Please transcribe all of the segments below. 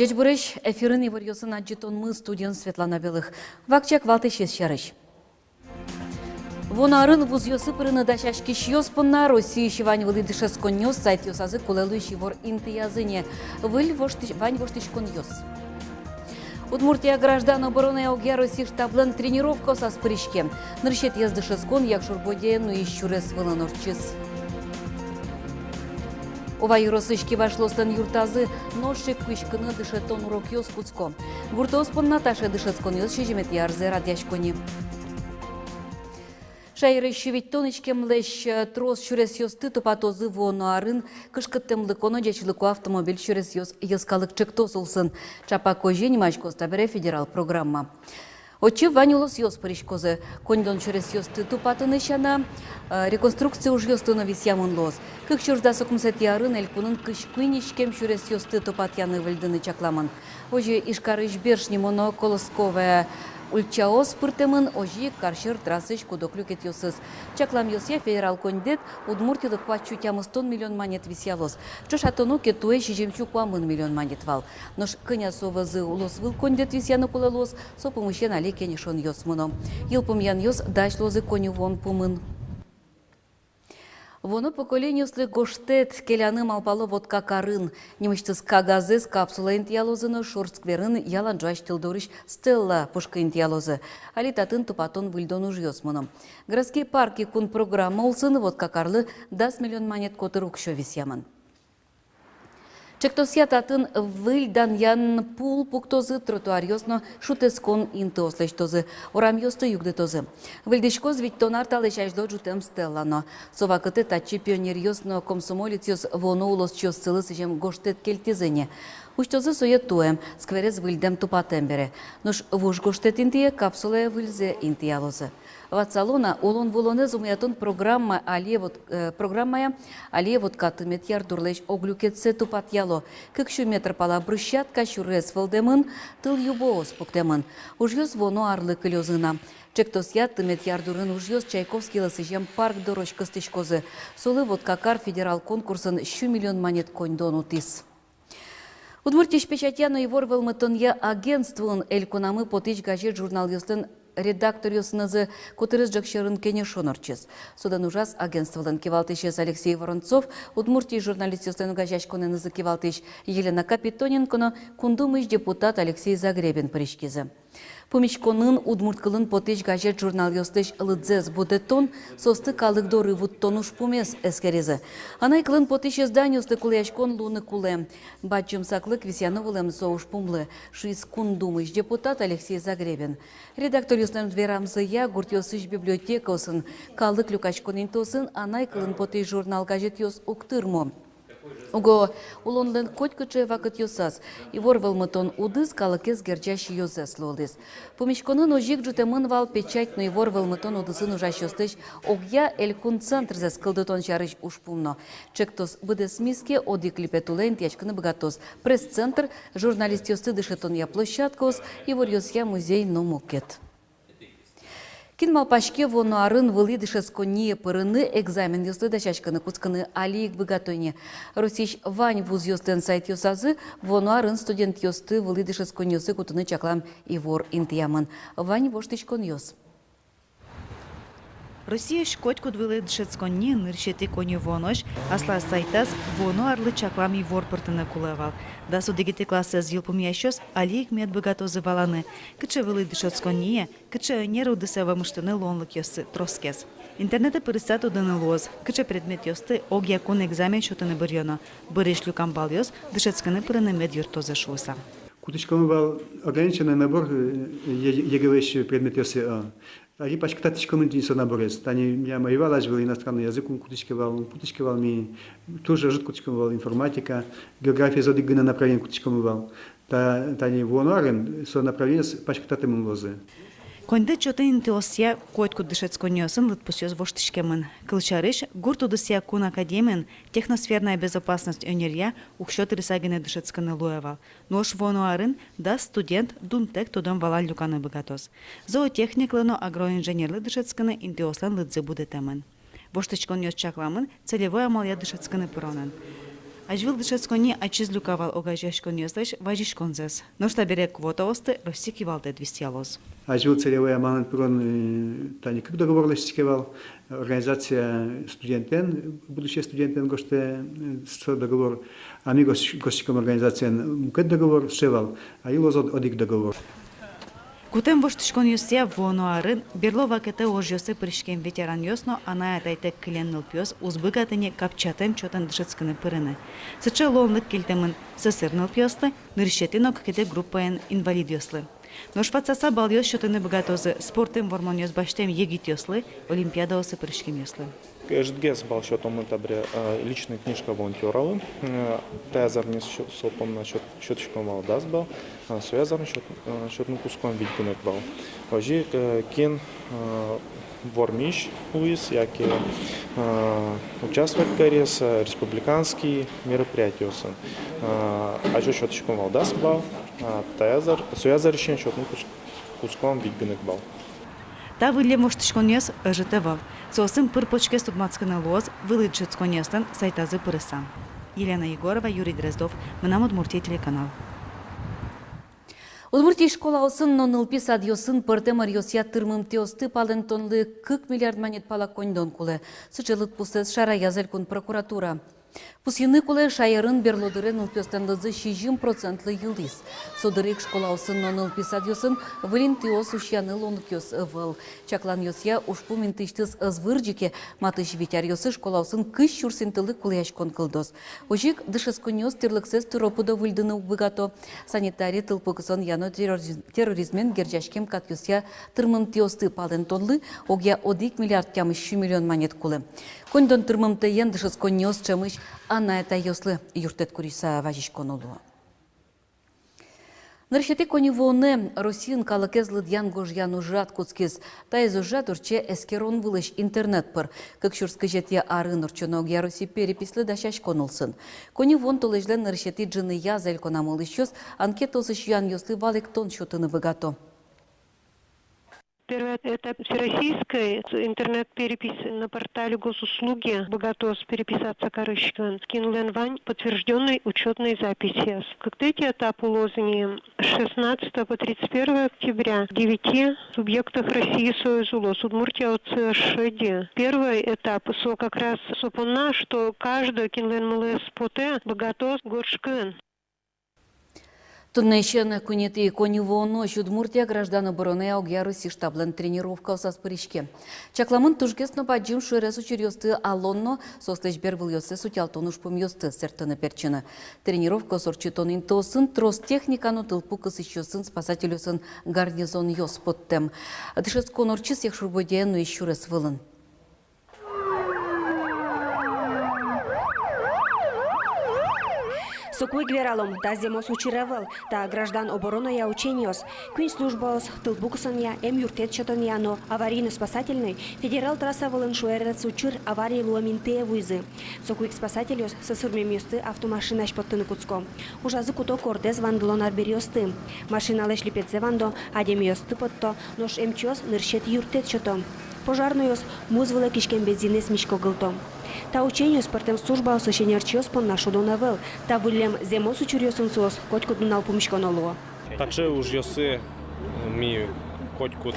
Жечбуреш эфирын иварьосын аджитон мы студент Светлана Белых. Вакчак валтышес шарыш. Вонарын вузьосы пырыны дашашки шьёспынна России шивань вылыдышес коньёс сайт ёсазы кулелуй шивор интиязыне. Выль вань воштышкон ёс. Удмуртия граждан обороны аугя России штаблен тренировка со спрыщке. Нырщет ездышес кон якшурбоде, но ищурес выланорчис. Овай росышки вашлостан юртазы, ношик кышкыны дышетон урок ёс куцко. Гуртоспон Наташа дышескон ёс шежемет ярзе радяшкони. Шайры щевить тонычкем лещ трос чурес ёс тыту патозы вону арын, кышкыттем лыконо жечилыку автомобиль чурес ёс ёскалык чыктосулсын. Чапа кожень мачкоста бере федерал программа. Очи ванюлос ёс паришкозы. Коньдон чурес ёс тыту патынышана реконструкция уж ёс тыно висямын лос. Кык чурда сокмсет ярын элькунын кышкынишкем чурес ёс тыту патяны выльдыны чакламан. Ожи ишкарыш бершни моно колосковая Ульчаос пыртемын ожи каршыр трассыш кудоклюкет ёсыз. Чаклам ёсья федерал кондет удмуртилык пачу тямыстон миллион монет висялос. Чошатону кетуэ шижемчу куамын миллион монет вал. Нош кыня совазы улос выл кондет висяны кулелос, со помыщен али кенешон ёс мыно. Йылпым ян ёс дач лозы коню вон пумын. Воно поколению сли гоштет келяны малпало водка карын. Немыштыз кагазы с капсула интиалозыны шорскверын ялан джаш тылдорыш стелла пушка интиалозы. Али татын тупатон выльдон уж ёсмыным. Городские парки кун программа улсыны водка карлы 10 миллион монет коты рукшо висямын. Чектосия татын выльдан ян пул пуктозы тротуар ёсно шутескон инты ослештозы, орам ёсты югды тозы. Выльдышкоз ведь тонар талешаш доджутем стеллано. Совакыты тачи пионер ёсно комсомолец ёс воно улос чёс цылы сыжем гоштет кельтизыне. Уштозы сое туэм, скверез выльдем тупатембере. Нош вуш гоштет интие капсуле выльзе интиялозы. Ватсалона улон вулоне зумятон программая алиевот катымет ярдурлеш оглюкетсе тупат яло. Кыкшу метр пала брусчатка шурес вылдемын, тыл юбоос пуктемын. Уж ёс воно арлы кылёзына. Чектос яттымет ярдурын уж ёс Чайковский лысыжем парк дорож кыстышкозы. Солы вот какар федерал конкурсын 1 миллион монет коньдон утис. Удмуртиш печатяно и ворвелмытон я агентствун элькунамы потыч газет журнал ёстын редактор ёсынызы кутырыз жакшырын кене шонорчыз. Содан ужас агентстволдан кевалтышез Алексей Воронцов, Удмуртий журналист ёстын гажашконынызы кевалтыш Елена Капитоненконо, кундумыш депутат Алексей Загребин паришкизы. Помечконын удмурткылын потыч газет журнал ёстыш лыдзез будетон, состы калык доры вуттонуш пумес эскерезы. Анайкылын потыч ездан ёсты куляшкон луны куле. Бачым саклык висяны вылем соуш пумлы. Шиз кундумыш депутат Алексей Загребин. Редактор ёстын дверамзы я гурт ёсыш библиотека осын. Калык люкашконын тосын анайкылын потыч журнал газет ёс уктырмо. Уго улонлен котькычы вакыт ёсас. И ворвелмытон удыз калыкез герчащий ёзес лолдес. Помечконын ожик жутемын вал печать, но и ворвелмытон удызын ужаш ёстыш огья элькун центр зес кылдытон чарыш ушпумно. Чектос быдес миске оди клипетулен тячкыны богатос. Пресс-центр журналист ёсты дышетон я площадкос и вор ёсья музей номукет. Кинмал пашке воно арын вылидышес коние пырыны экзамен ёсты дачачканы куцканы алиик богатойне. Русич вань вуз ёстен сайт ёсазы, воно арын студент ёсты вылидышес кон ёсы кутыны чаклам и вор интиямын. Вань воштычкон ёс. Россия шкотку двили дшецконі ниршети коні вонош, асла сайтас воно арлы чаклами вор пыртыны кулевал. Да судигити классы з юлпумящос алиик мед богатозы валаны. Кычы вили дшецконі, кычы неру дысева мыштыны лонлык ёсы троскес. Интернеты пырысат удыны лоз, кычы предмет ёсты огья кун экзамен шутыны бырьёно. Бырыш люкам бал ёс, дшецканы пырыны мед юртозы шуса. Куточком был ограниченный набор ЕГЭ предмет ёсы. Али пачка таточком интенсивно наборез. Тани я моевал, аж был иностранный язык, путочковал ми, тоже жид куточковал информатика, география задыгана направление куточковал. Тани вонуарен, со направление пачка татым лозы. Конде чотын теосия койку дышецконёсын лытпусёз воштышкемын. Кылчарыш гурту дысия кун академиен техносферная безопасность өнерья ухшот рисагене дышецканы луевал. Нош вонуарын да студент дунтек тодон валан люканы богатоз. Зоотехниклыно агроинженерлы дышецканы интеослан лыдзы будетемын. Воштычкон ёс чакламын целевой амалия дышецканы пыронын. Ажвил дышецкони ачиз люкавал огажешкон ёслеш важишконзес. Ношта бере квота осты Россики валде 200 ялоз. Ажвил целевой аманат прон тани как договор лестикевал организация студентен, будущие студентен госте с договор, а ми гостиком организация мукет договор севал, а илоз одик договор. Кутем воштышкон ёсия вонуарын берлова кете ожёсы пришкен ветеран ёсно, ана атайте кленнил пёс узбыгатыне капчатем чотан дышецканы пырыны. Сычы ловлык келтемын сысырныл пёсты, нырщетинок кете группаен инвалид ёслы. Но швацаса бал ёс чотаны богатозы спортем вормон ёс баштем егит ёслы, олимпиада осы пришкен ёслы. Ждгес бал счетом табре личная книжка волонтерова. Тезар не сопом на счетчиком валдас бал. Суязар счетным куском видгунек бал. Ожи кен вормиш Луис, яки участвовать карес республиканские мероприятия. А же счетчиком валдас бал. Тезар суязар еще счетным куском видгунек бал. Та выле моштышкон ёс ыжытывал. Сосын пыр почке студмацканы лоз вылыджецкон ёстан сайтазы пырысан. Елена Егорова, Юрий Дроздов, Мынам Удмуртия телеканал. Удмуртия школа осын нонылпи садьосын пыртемыр йосия тырмым теосты палентонлы 40 миллиард манет пала коньдон кулы. Сычылыт пусес шара язель кун прокуратура. Пусины кулы шайырын берлодырен улпёстенлызы 60% йылдис. Содырик школа осын нонылпи садьосын вылин теос ушьяны лонкёс ывыл. Чаклан йосия ушпу ментыштыз ызвырджике матыш витяр йосы школа осын кыш чурсентылы кулыяшкон кылдос. Ожик дышесконёс терлыксес тыропуда выльдыны убыгато. Санитарий тылпыкысон яно терроризмен герджашкем кат йосия тырмым теосты палентонлы огя 1 миллиард кямыш миллион манет кулы. Коньдон тырмым тыен дышесконёс чамыш Анна это ёслы юртет куриса важишконулу. Ныршете коневоне Россиин калыкезлы дьян гожьян ужат куцкиз. Та из ужат урче эскерон вылыш интернет пыр. Как шурскы жетья арын урчено огья Росси перепислы дашаш конулсын. Коневон толежлен ныршете джины язель конамыл ищёс анкетосы шьян ёслы валек тон шутыны выгато. Первый этап всероссийской интернет-перепись на портале госуслуги. Богатос переписаться корыщикан. Кинулен вань подтвержденной учетной записи. Как третий этап улозни с 16 по 31 октября 9 субъектов России Союзулос. Удмуртия ОЦШД. Первый этап со как раз сопона, что каждый кинулен малес поте богатос горшкан. Туннещен кунети коневоно Удмуртия граждан обороны огья Руси штаблен тренировка осас паришке. Чакламын тужгесно баджим шуэресу чурьёсты алонно состежбер выльёсы сутялтон ушпум ёсты сертыны перчина. Тренировка сорчитон интосын трос техникану тылпу кысыщёсын спасателюсын гарнизон ёс поттем. Дышес конорчис ех шурбодеяну и шурес вылын. Сокуй гвералом да земос учиревал, та граждан обороны я учениос, квин службаос, тылбуксан я, юртет чотон яно, аварийно-спасательный, федерал трасса волоншуэрец учир аварии луаминтея вуйзы. Сокуй спасателиос сосурмем ёсты автомашина шпоттыны куцко. Ужазы куто кордез вандлонар берёсты. Машина леш липетзе вандо, адем ёсты потто, нош эмчиос нырщет юртет чотон. Пожарныйос музвыла кишкен бензинес мишко гылто. Та учению спортем служба осущенерчиос пон нашу донавел. Та вылем земос учурьосын суос, котькут нунал помишконолуо. Также уж ёсы ми котькут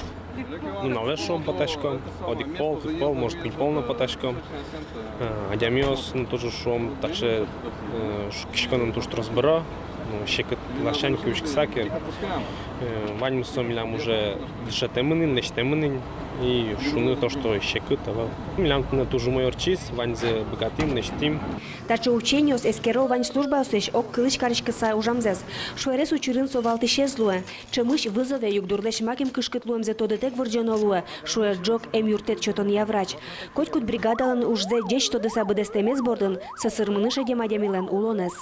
налешом поташком, одик пол, тут пол, может быть полно поташком. Адямиос тоже шом, также кишконом туш разбира, щекот лашаньки ушксаки. Вань сомилям уже дышатемынин, нечтемынин. И шуны то, что щекут, а милям на ту же мой орчис, вань за богатым, нечтим. Таче учениос эскеро вань служба осещ ок кылыч карышкыса ужамзес. Шуэрес учурын совалты шезлуэ. Чемыш вызове югдурлеш маким кышкытлуем зе тодетек вырдженолуэ. Шуэр джок юртет чотон я врач. Котькут бригадалан уж зе дечь тодеса быдестемес бордын, сосырмыныш адемилен улонес.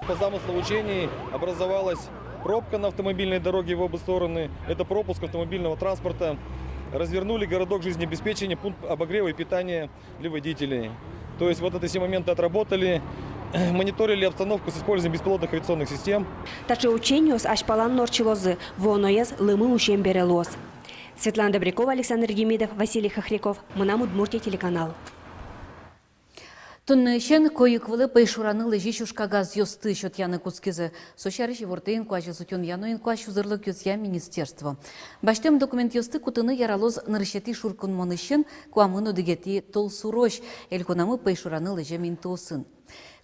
По замыслу учений образовалась пробка на автомобильной дороге в обе стороны. Это пропуск автомобильного транспорта. Развернули городок жизнеобеспечения, пункт обогрева и питания для водителей. То есть вот эти все моменты отработали, мониторили обстановку с использованием беспилотных авиационных систем. Таче учениос ашпалан норчилозы, воноез лымы ущем берелоз. Светлана Добрякова, Александр Демидов, Василий Хохряков. Мынам Удмуртия телеканал. Туннещен койыквылы пейшураны лежи шушкагаз ёсты счет яны кускизы. Сочарыш вортейн куачы сутюн яноин куач узырлы кюзя министерство. Баштем документ ёсты кутыны яралоз нырышети шуркун монышен куамыну дегети тол сурош. Элькунамы пейшураны лежи минтосын.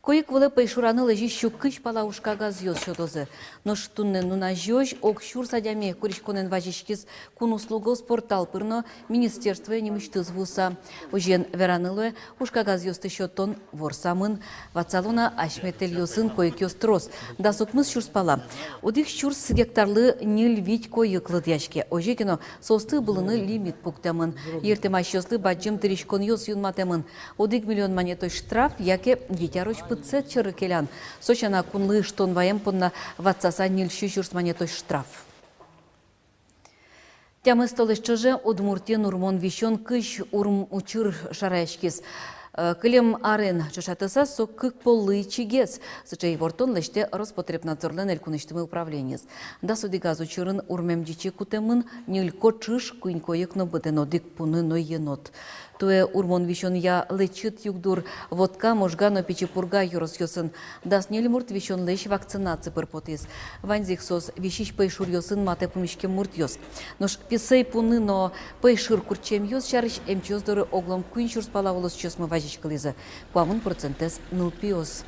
Койыквылы пейшураны лежи щуккыш палаушкагаз ёс счетозы. Нош тунны нуна жёж ок шур садями куришконен важишкиз кун услугос портал пырно министерство немыштыз вуса. Ужен веранылы ушкагаз ёсты счеттон ворсамын. Вацалона ашметел ёсын койык ёстрос. Да сукмыз шурспала. Удих шурс гектарлы нил вить койыклы дяшке. Ожекино состы былыны лимит пуктамын. Ертемаш ёслы баджим тыришкон ёс юнматемын. Удик миллион монетой штраф, яке гитяроч пыцет чырыкелян. Сочана кунлы штон ваем понна ватсаса нил шушурс монетой штраф. Тямы столыш чыже Удмуртия Нурмон вещен кыш урм учур шарайшкис. Клем арен чашатыса соккык полы чигес. Сычай вортон леште Роспотребнадзорлен элькуныштымы управленец. Да суди газу чырын урмемдичи кутемын нилько чыш куинкоекно бытенодик пуны но енот. Туе урмон вещен я лечит югдур водка можгано печепурга юрос ёсын. Дас нельмурт вещен лещ вакцинации пырпотис. Ванзик сос вещищ пейшур ёсын мате пумишке мурт ёс. Нош писей пуны но пейшур курчем ёс чарыш эмчёздоры оглом куинчур спалаволос чёсмы важичкализы. Куамын процентес нылпиос.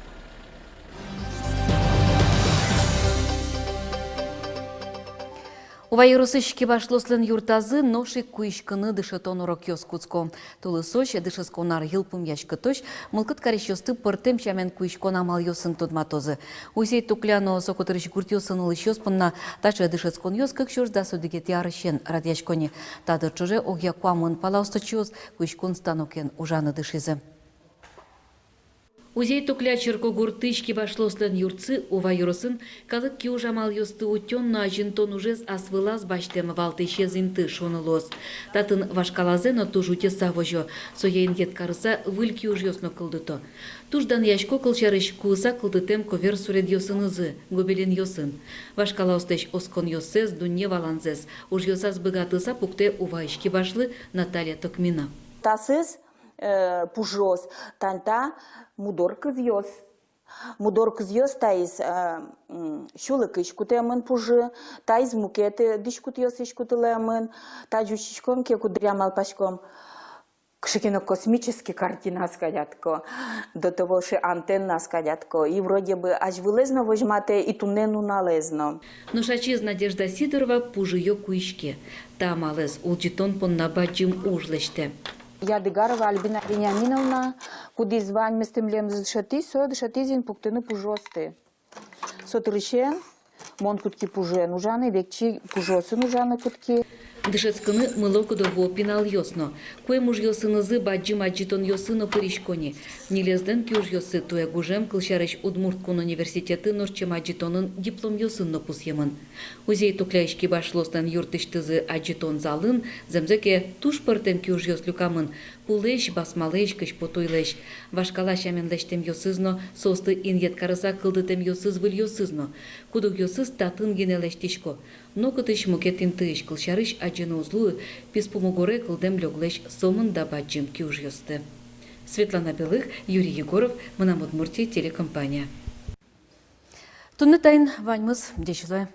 Увайрусышки башлослен юртазы ноши куишкыны дышетон урок ёскуцко. Тулы соч дышесконар йылпым яшкыточ, мылкыт карещосты пыртем чамен куишкон амал ёсын тудматозы. Узей тукляно сокотырыш гурт ёсын ылыш ёспынна, таче дышескон ёс кыкшуш да судыгет ярышен радяшкони. Тадыр чуже огья куамын палаусточёс куишкон станокен ужаны дышизы. Узей тукля черко гуртышки башлослен юрцы увайросын, калык ки ужамал ёсты утён на жинтон ужез асвылаз баштем валты щезинты шонылос. Татын вашкалазено тужуте савожо, соейн ет карыса выльки уж ёсно кылдыто. Туждан яшко кылчарыш кууса кылдытем ковер суред ёсынызы, гобелен ёсын. Вашкалаустеш оскон ёсез, дунне валанзез, уж ёсаз быгатыса пукте увайшки башлы Наталья Токмина. Тасыз пужос, танта мудор кызьёс. Мудор кызьёс таиз шулык ишкутемын пужы, таиз мукеты дишкутьёс ишкутылемын, тажучишком ке кудрямал пашком. Кшикино космический картина скадятко, до того же антенна скадятко, и вроде бы аж вылезно возьмате и тунену налезно. Но шачиз Надежда Сидорова пужыё куишке. Там алез улджитон понна баджим ужлеште. Я Дегарова Альбина Вениаминовна, куди звань местемлем зшати, со дшатизин пуктыны пужосты. Сотрыщен, мон кутки пужен, ужаны векчи пужосын ужаны кутки. Дышецканы мылокудово пинал ёсно. Куе муж ёсынызы баджим аджитон ёсыно пыришкони. Нилезден кюж ёсы туе гужем кылшарыш Удмурткун университеты норчем аджитонын диплом ёсынно пусьемын. Узей тукляйшки башлостан юртыштызы аджитон залын, земзеке туш пыртен кюж ёс люкамын. Пулеш, басмалеш, кыш потойлеш. Вашкалаш аменлештем ёсызно, состы иньет карыса кылдытем ёсыз выл ёсызно. Кудук ёсыз татын генелештишко. Но кытыш мукетин тыш кылшарыш аджины узлуы писпумугоре кылдем лёглеш сомын да баджим кюж ёсты. Светлана Белых, Юрий Егоров, Мынам Удмуртия телекомпания. Тунны тайын ваньмыз дешілі.